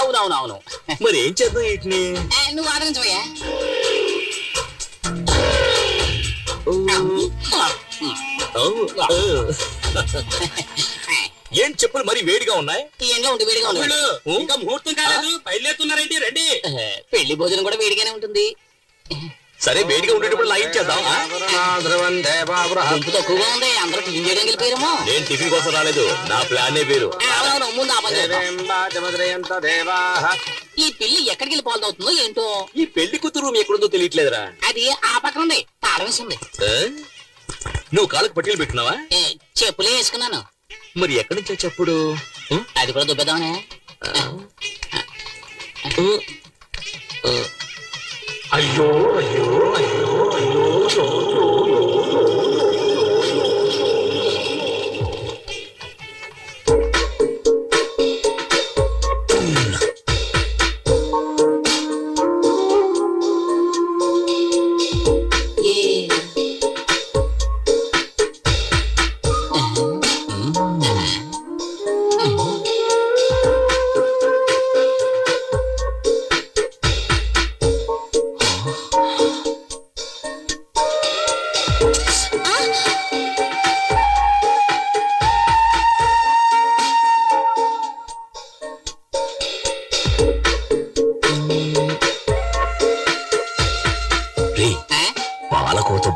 అవునవునవును. మరి ఏం చేద్దాం వీటిని? నువ్వు ఆదరించవయ్యా. ఏం చెప్పులు మరి వేడిగా ఉన్నాయి? ఎంగా ఉంది, వేడిగా ఉంది. ఇంకా ముహూర్తం కాలేదు, బయలుదేరుతున్నారేంటి? రండి. పెళ్లి భోజనం కూడా వేడిగానే ఉంటుంది. సరే వేడిగా ఉండేటప్పుడు లైన్ చేద్దాం. గుంపు తక్కువగా ఉంది, అందరూ టిఫిన్ చేయడానికి వెళ్ళిపోయారేమో. నేను టిఫిన్ కోసం రాలేదు, నా ప్లానే వేరు. అవునవును, ముందు ఆ పని చేద్దాం. ఈ పెళ్లి ఎక్కడికి వెళ్ళి పాలు అవుతుందో ఏంటో. ఈ పెళ్లి కూతురు రూమ్ ఎక్కడుందో తెలియట్లేదురా. అది ఆ పక్కన ఉంది, తాళం వేసింది. నువ్వు కాళ్ళకు పట్టీలు పెట్టినావా? చెప్పులే వేసుకున్నాను. మరి ఎక్కడి నుంచో చెప్పుడు? అది కూడా దుబ్బేద్దామనే. అయ్యో అయ్యో అయ్యో అయ్యో.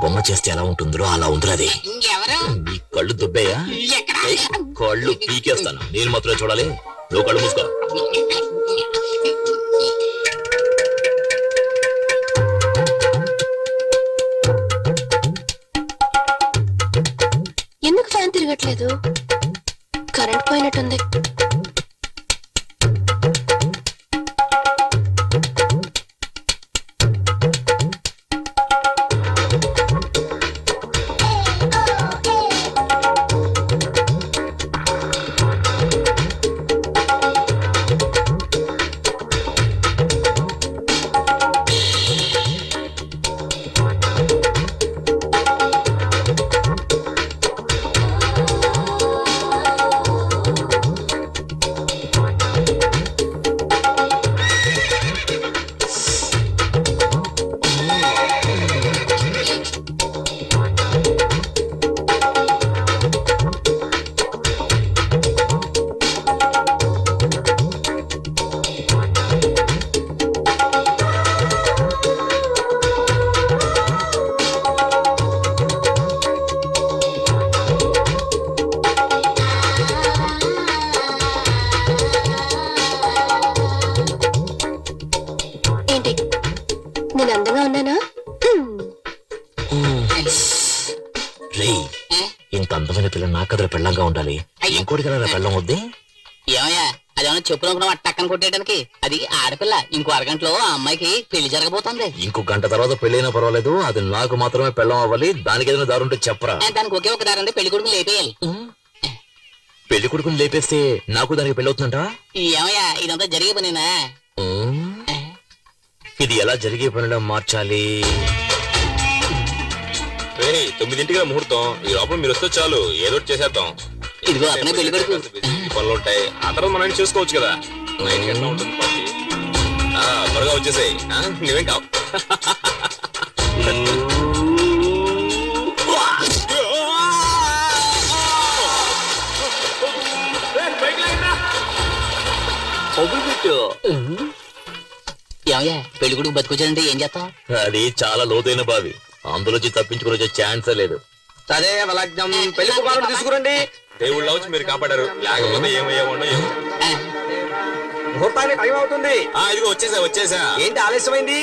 బొమ్మ చేస్తే ఎలా ఉంటుందో అలా ఉందిరా. అది నీ కళ్ళు దుబ్బయ్యా? కళ్ళు పీకేస్తాను, నేను మాత్రమే చూడాలి. నువ్వు కళ్ళు మూసుకో. ఎందుకు ఫ్యాన్ తిరగట్లేదు? కరెంట్ పోయినట్టుంది. నేను అందంగా ఉన్నానా? ఇంత అందమైన పిల్ల నా కదర పెళ్ళంగా ఉండాలి. ఇంకోటి కదా పెళ్ళం వద్దే. ఏమయ్యా, అదేమన్నా చెప్పులు టక్కన కొట్టేయడానికి? అది ఆడపిల్ల. ఇంకో అరగంటలో ఆ అమ్మాయికి పెళ్లి జరగబోతుంది. ఇంకో గంట తర్వాత పెళ్ళైనా పర్వాలేదు, అది నాకు మాత్రమే పెళ్ళం అవ్వాలి. దానికి ఏదైనా దారి ఉంటే చెప్పరా? దానికి ఒకే ఒక దారి, పెళ్లి కొడుకుని లేపేయాలి. పెళ్లి కొడుకుని లేపేస్తే నాకు దానికి పెళ్లి అవుతుందంట? ఏమయ్యా, ఇదంతా జరిగే పనేనా? ఇది ఎలా జరిగే పనిలో మార్చాలి? 9ంటిగా ముహూర్తం. ఈ లోపల మీరు వస్తే చాలు, ఏదో చేసేద్దాం. ఇదిగో అతనే పెళ్లి కొడుకు. పనులు ఉంటాయి, ఆ తర్వాత మనం చూసుకోవచ్చు కదా. 9 గంటల ఉంటుంది పార్టీ. త్వరగా వచ్చేసాయి, నువ్వేం కావు. ఏమయ్యా, పెళ్లి కొడుకు బతికొచ్చాడంటే ఏం చేస్తాం? అది చాలా లోతైన బావి, అందులోంచి తప్పించుకుని వచ్చే ఛాన్సే లేదు. సరే లగ్నం, పెళ్లి కుమారుడు తీసుకురండి. దేవుళ్ళ వచ్చి మీరు కాపాడారు, లేకపోతే ఏమయ్యామో. ముహూర్తానికి టైం అవుతుంది. ఇదిగో వచ్చేసా. ఏంటి ఆలస్యమైంది?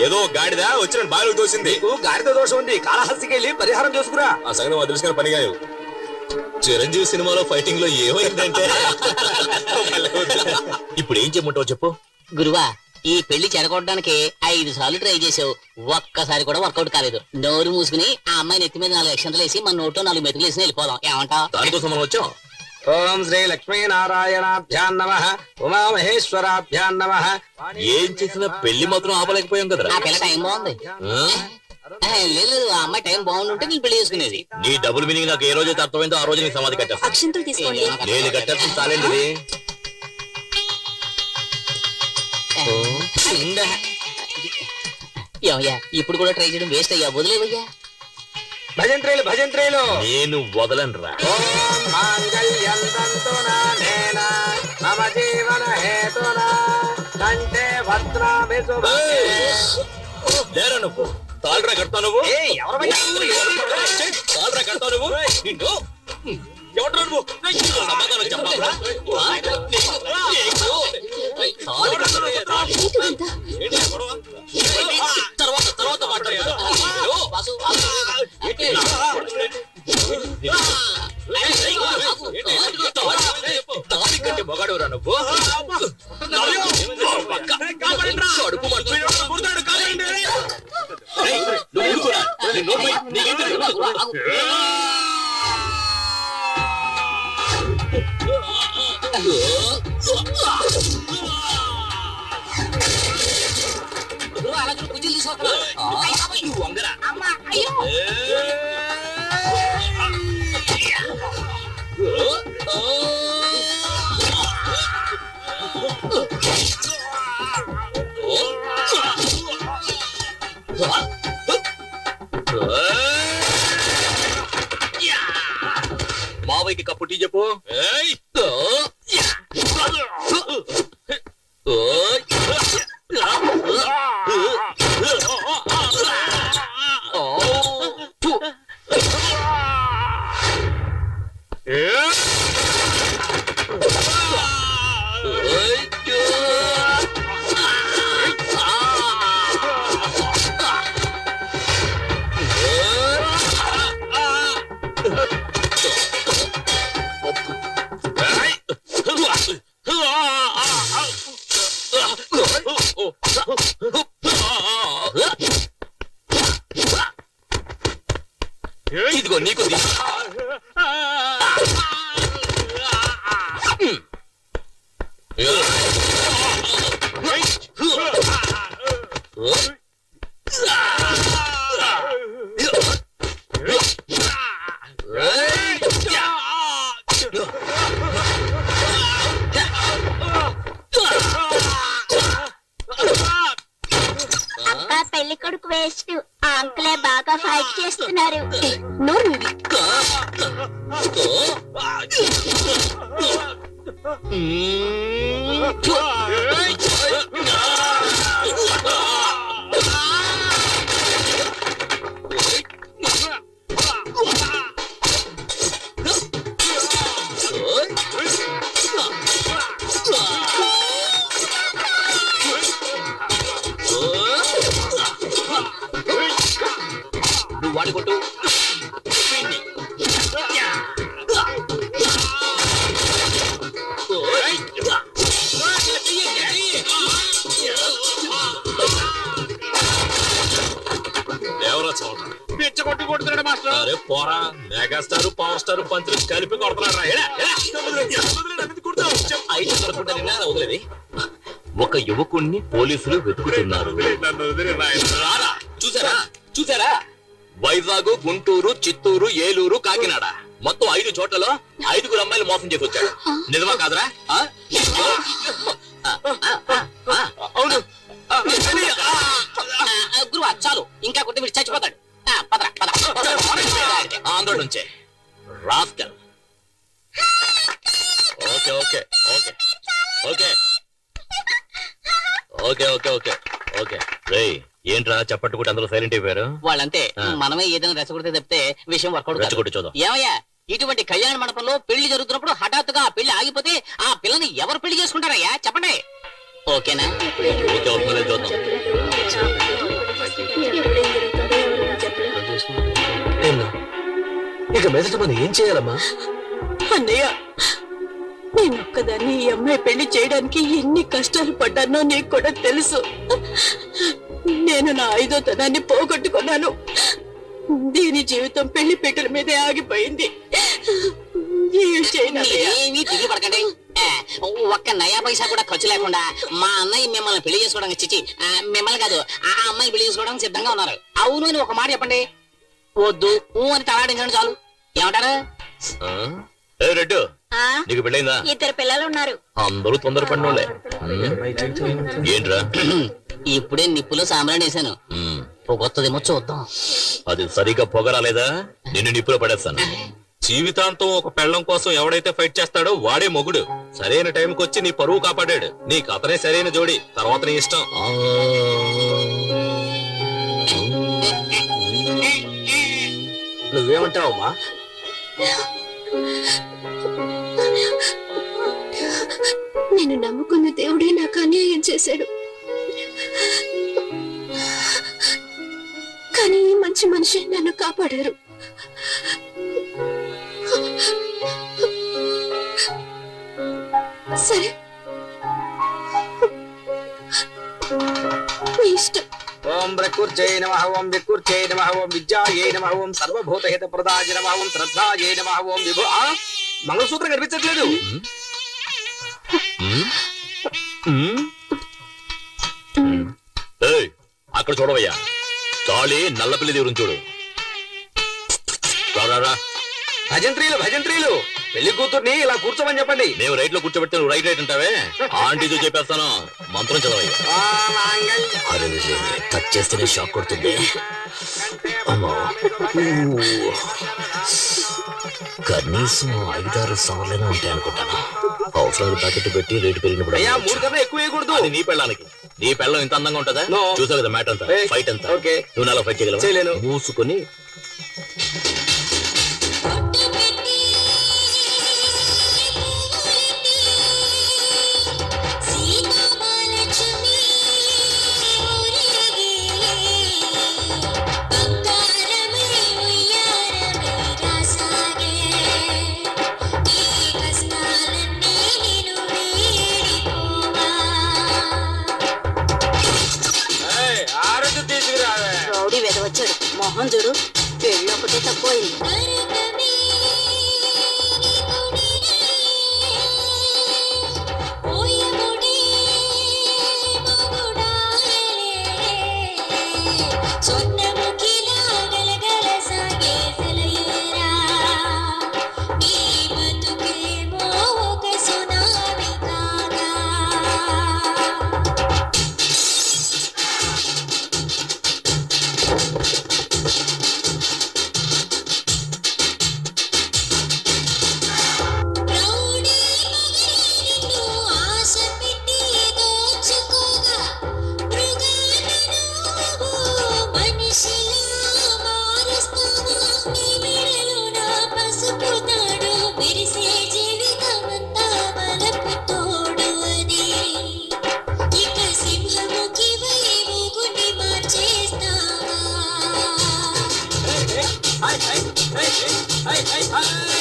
ఏదో గాడిదా వచ్చిన బావిలో తోసింది. గాడిద దోషం ఉంది, కాళహస్తికి వెళ్ళి పరిహారం చేసుకురా. ఆ సంగతి మా తెలుసుకున్న పని కాదు. చిరంజీవి సినిమాలో ఫైటింగ్ లో ఏమైందంటే ఇప్పుడు ఏం చేయమంటావు చెప్పు. గురువా, ఈ పెళ్లి చెడగొట్టడానికి 5 సార్లు ట్రై చేసావు, ఒక్కసారి కూడా వర్కౌట్ కాలేదు. నోరు మూసుకుని ఆ అమ్మాయి నెత్తి మీద 4 అక్షంతలు వేసి మన నోట్లో 4 మెతుకులు వేసి వెళ్ళిపోదాం. ఏమంటావు? దానికోసం మనం వచ్చాం. ఓం శ్రీ లక్ష్మీనారాయణాభ్యాం నమః, ఉమామహేశ్వరాభ్యాం నమః. ఏం చేసినా పెళ్లి మాత్రం ఆపలేకపోయాం కదరా. ఆ పిల్ల టైం బాగుంది. లేదు, ఆ అమ్మాయి టైం బాగుంటుంటే నేను పెళ్లి చేసుకునేది. నీ డబుల్ మీనింగ్ నాకు ఏ రోజైతే అర్థమైందో ఆ రోజు నీ సమాధి కట్టేస్తా. అక్షంతలు తీసుకోండి. నేను కట్టేస్తుంది చాలేండి. ఏమయ్యా ఇప్పుడు కూడా ట్రై చేయడం వేస్ట్ అయ్యా, వదిలేవయ్యా. భజంత్రేలు భజంత్రేలు. నేను వదలనురా. మమ జీవన హేతునా కంటే భద్రామి శుభే. లేరా నువ్వు తాళ్ళరా కడతావు నువ్వు, తాళ్ళరా కడతావు నువ్వు. నిన్ను ఎవరు నువ్వు సమాధానం చెప్పాలా? తర్వాత మాట్లాడారు. తాళి కంటే మొగాడురా నువ్వు. కడుపు కుజీలు తీసుకొస్తున్నా వంగరా. మావయ్యకి కప్పు టీ చెప్పు. ఇదిగో నీకు పెళ్లి కొడుకు వేస్ట్. ఆ అంకులే బాగా ఫైట్ చేస్తున్నారు. నోరు నువ్వు వాడి కొట్టు. ఎవరో చోట పిచ్చ కొట్టి కొడుతున్నాడు మాస్టర్. అరే పోరా, మెగాస్టార్ పవర్ స్టార్ పంచులు కలిపి కొడుతున్నాడు. వదిలేది. ఒక యువకుణ్ణి పోలీసులు వెతుకుతున్నారు. చూసారా చూసారా? వైజాగ్, గుంటూరు, చిత్తూరు, ఏలూరు, కాకినాడ మొత్తం 5 చోట్లలో 5 అమ్మాయిలు మోసం చేసి వచ్చాడు. నిజమా కాదరా? అవును. గురువా చాలు, ఇంకా కొట్టి మీరు చచ్చిపోతాడు. ఆంధ్ర నుంచే rascal. Okay okay okay okay okay okay okay okay. రేయ్ ఏంట్రా చప్పట్టుకుంటే అందరూ సైలెంట్ అయిపోయారు? వాళ్ళంతే, మనమే ఏదైనా రెచ్చగొడితే తప్పితే విషయం వర్కౌట్ రెచ్చగొట్టి చూద్దాం. ఏమయ్యా, ఇటువంటి కళ్యాణ మండపంలో పెళ్లి జరుగుతున్నప్పుడు హఠాత్తుగా ఆ పెళ్లి ఆగిపోతే ఆ పిల్లని ఎవరు పెళ్లి చేసుకుంటారయ్యా చెప్పండి. ఓకేనా? ఓకే అవుతుందో చూద్దాం. ఇక మీదట మనం ఏం చేయాలమ్మా? అన్నయ్య, నేనొక్కదాన్ని ఈ అమ్మాయి పెళ్లి చేయడానికి ఎన్ని కష్టాలు పడ్డానో నీకు కూడా తెలుసు. నేను నా 5వ తనాన్ని పోగొట్టుకున్నాను. దీని జీవితం పెళ్లి పీటల మీదే ఆగిపోయింది. ఏమీ తిరిగి పడకండి. ఒక్క నయా పైసా కూడా ఖర్చు లేకుండా మా అన్నయ్య మిమ్మల్ని పెళ్లి చేసుకోవడానికి చిచ్చి మిమ్మల్ని కాదు ఆ అమ్మాయిని పెళ్లి చేసుకోవడానికి సిద్ధంగా ఉన్నారు. అవును అని ఒక మాట చెప్పండి. వద్దు అని తలాడించండి చాలు. ఏమంటారు? రెడ్డు, నీకు పెళ్ళైందా? 2 పిల్లలు ఉన్నారు. అందరూ తొందరపడినోళ్ళే. ఏంట్రా ఇప్పుడే నిప్పులో సాంబ్రాణి వేసాను. పొగొత్తదేమో చూద్దాం. అది సరిగా పొగరాలేదా నిన్ను నిప్పులో పడేస్తాను. జీవితాంతం ఒక పెళ్ళం కోసం ఎవడైతే ఫైట్ చేస్తాడో వాడే మొగుడు. సరైన టైంకి వచ్చి నీ పరువు కాపాడాడు. నీకు అతనే సరైన జోడి, తర్వాత నీ ఇష్టం. నువ్వేమంటావమ్మా? నేను నమ్ముకున్న దేవుడే నాకు అన్యాయం చేశాడు. కానీ ఈ మంచి మనిషి నన్ను కాపాడారు. సరే, మీ ఇష్టం. ఓం ప్రకృత్యై నమః, ఓం వికృత్యై నమః, ఓం విద్యాయై నమః, ఓం సర్వభూతహిత ప్రదాయ నమః, ఓం శ్రద్ధాయై నమః, ఓం విభో. మంగళసూత్రం కనిపించట్లేదు. అక్కడ చూడవయ్యా, తాళి నల్లపిల్లి దేవుని చూడు. రా. భజంత్రీలు భజంత్రీలు, పెళ్లి కూతుర్ని ఇలా కూర్చోమని చెప్పండి. మేము రైట్ లో కూర్చోబెడితే నువ్వు రైట్ అంటావే, ఆంటీతో చెప్పేస్తాను. మంత్రం చదవయ్యా. అరే టచ్ చేస్తేనే షాక్ కొడుతుంది. కనీసం 5-6 సార్లైనా ఉంటాయి అనుకుంటాను. అవసరాలు ప్యాకెట్ పెట్టి రేటు పెరిగినప్పుడు. అయ్యా 3 కన్నా ఎక్కువ వేయకూడదు. అది నీ పెళ్ళానికి. నీ పెళ్ళం ఇంత అందంగా ఉంటుందా? చూసావు కదా మ్యాట్ అంతా, ఫైట్ అంతా. నువ్వు నాలో ఫైట్ చేయగలవు? మూసుకొని రౌడీ వెదవచ్చాడు. మొహం చూడు, పెళ్ళొకటే తక్కువైంది. Hey!